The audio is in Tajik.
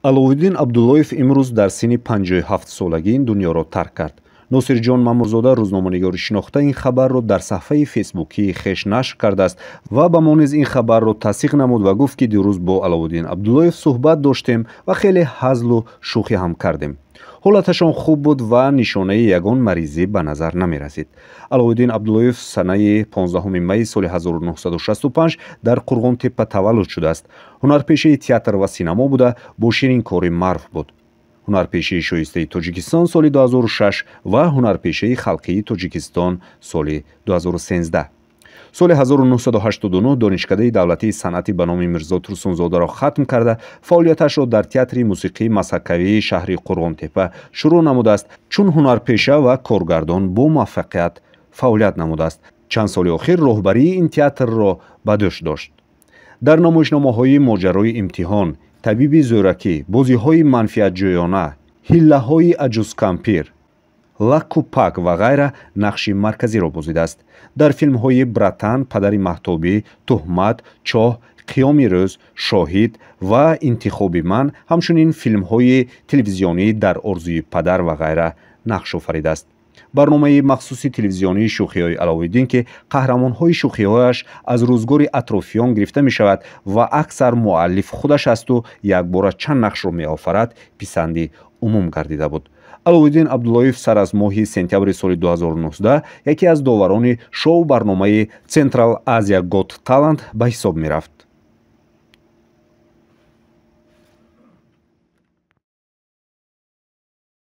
Аловиддин Абдуллоев имрӯз дар синни 57 солагӣ ин дунёро тарк кард. Носирҷон Мамурзода рӯзноманигори шинохта ин хабарро дар саҳифаи фейсбукии хеш нашр кардааст ва ба мо низ ин хабарро тасдиқ намуд ва гуфт, ки дирӯз бо Аловиддин Абдуллоев суҳбат доштем ва хеле ҳазлу шӯхӣ ҳам кардем. ҳолаташон хуб буд ва нишонаи ягон маризӣ ба назар намерасид. Аловиддин Абдуллоев санаи 15 майи соли 1965 дар Қурғонтеппа таваллуд шудааст. ҳунарпешаи театр ва синамо буда, бо ширинкорӣ маъруф буд. ҳунарпешаи шоистаи Тоҷикистон соли 2006 ва ҳунарпешаи халқии Тоҷикистон соли 2013. соли 1989 донишкадаи давлатии санъати ба номи Мирзо Турсунзодаро хатм карда, фаъолияташро дар театри мусиқии Масакавии шаҳри Қурғонтеппа шурӯъ намудааст. Чун ҳунарпеша ва коргардон бо муваффақият фаъолият намудааст. Чанд соли охир роҳбарии ин театрро ба дӯш дошт. дар намоишномаҳои моҷарои имтиҳон, табиби зӯракӣ, бозиҳои манфиатҷӯёна, ҳиллаҳои аҷузкампир, лаку пак ва ғайра нақши марказиро бозидааст. дар филмҳои Братан, Падари маҳтобӣ, Туҳмат, Чоҳ, Қиёми рӯз, Шоҳид ва Интихоби ман, ҳамчунин филмҳои телевизионӣ Дар орзуи падар ва ғайра нақш офаридааст. барномаи махсуси телевизионии шӯхиҳои Аловиддин, ки қаҳрамонҳои шӯхиҳояш аз рӯзгори атрофиён гирифта мешавад ва аксар муаллиф худаш асту якбора чанд нақшро меофарад, писанди умум гардида буд. Аловиддин Абдуллоев сар аз моҳи сентябри соли 2019 яке аз доварони шоу барномаи Central Asia Got Talent ба ҳисоб мерафт.